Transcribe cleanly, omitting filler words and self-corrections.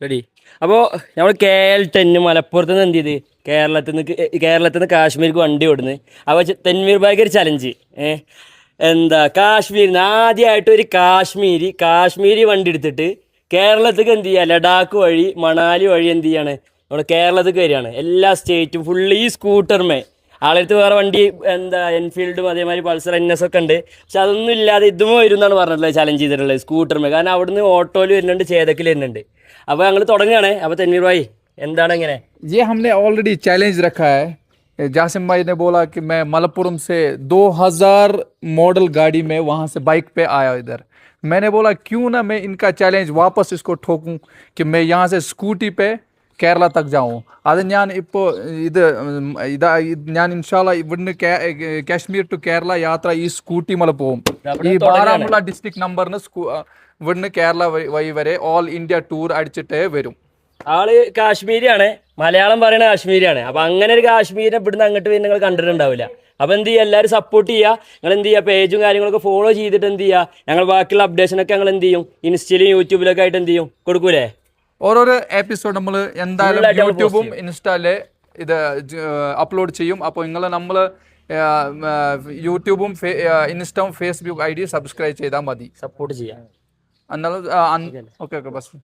Ready. അപ്പോൾ നമ്മൾ KL10 മലപ്പുറത്ത് നിന്ന് എന്ത് ചെയ്ത് കേരളത്തിൽ നിന്ന് കാശ്മീർക്ക് വണ്ടി ഓടുന്നത്. അപ്പോൾ തെന്മീർ ബാഗ് ഒരു ചലഞ്ച് കാശ്മീരിൽ നിന്ന് ആദ്യമായിട്ട് ഒരു കാശ്മീരി വണ്ടി എടുത്തിട്ട് കേരളത്തേക്ക് എന്ത് ചെയ്യുക, ലഡാക്ക് വഴി മണാലി വഴി എന്ത് ചെയ്യാണ് നമ്മൾ കേരളത്തേക്ക് വരികയാണ്. എല്ലാ സ്റ്റേറ്റും ഫുള്ള് ഈ സ്കൂട്ടർമേ. ആളടുത്ത് വേറെ വണ്ടി എൻഫീൽഡും അതേമാതിരി പൾസർ NS ഒക്കെ ഉണ്ട്. പക്ഷെ അതൊന്നും ഇല്ലാതെ ഇതും വരും എന്നാണ് പറഞ്ഞിട്ടുള്ളത്, ചലഞ്ച് ചെയ്തിട്ടുള്ളത് സ്കൂട്ടർമേ. കാരണം അവിടുന്ന് ഓട്ടോയിൽ വരുന്നുണ്ട്, ചേതക്കിൽ വരുന്നുണ്ട്. അപ്പോൾ ഞങ്ങൾ തുടങ്ങുകയാണ്. അപ്പോൾ തെന്മീർ ഭായി എന്താണ് ഇങ്ങനെ? ये हमने ऑलरेडी चैलेंज रखा है. जासिम भाई ने बोला कि मैं मलप्पुरम से 2000 मॉडल गाड़ी में वहाँ से बाइक पे आया इधर. मैंने बोला क्यों ना मैं इनका चैलेंज वापस इसको ठोकूं कि मैं यहाँ से स्कूटी पे കേരള തക്ക് ജാവും. അത് ഞാൻ ഇപ്പോൾ ഞാൻ ഇൻഷാല്ല ഇവിടുന്ന് കാശ്മീർ ടു കേരള യാത്ര ഈ സ്കൂട്ടി മല പോകും. ഈ ബാരാമുള്ള ഡിസ്ട്രിക്ട് നമ്പറിന് ഇവിടുന്ന് കേരള വഴി വരെ ഓൾ ഇന്ത്യ ടൂർ അടിച്ചിട്ടേ വരും. ആള് കാശ്മീരിയാണ്, മലയാളം പറയുന്ന കാശ്മീരിയാണ്. അപ്പോൾ അങ്ങനെ ഒരു കാശ്മീരിനെ ഇവിടുന്ന് അങ്ങോട്ട് വരുന്ന നിങ്ങൾ കണ്ടിട്ടുണ്ടാവില്ല. അപ്പോൾ എന്ത് ചെയ്യുക, എല്ലാവരും സപ്പോർട്ട് ചെയ്യുക. നിങ്ങൾ എന്ത് ചെയ്യുക, പേജും കാര്യങ്ങളൊക്കെ ഫോളോ ചെയ്തിട്ട് എന്ത് ചെയ്യുക, ഞങ്ങൾ ബാക്കിയുള്ള അപ്ഡേഷനൊക്കെ ഞങ്ങൾ എന്ത് ചെയ്യും, ഇൻസ്റ്റയിലും യൂട്യൂബിലൊക്കെ ആയിട്ട് എന്ത് ചെയ്യും, കൊടുക്കൂലേ. ഓരോരോ എപ്പിസോഡ് നമ്മൾ എന്തായാലും യൂട്യൂബും ഇൻസ്റ്റയിലെ ഇത് അപ്ലോഡ് ചെയ്യും. അപ്പോൾ നമ്മൾ യൂട്യൂബും ഇൻസ്റ്റയും ഫേസ്ബുക്ക് ID സബ്സ്ക്രൈബ് ചെയ്താൽ മതി. സപ്പോർട്ട് ചെയ്യാം. എന്നാലും ഓക്കെ ബസ്.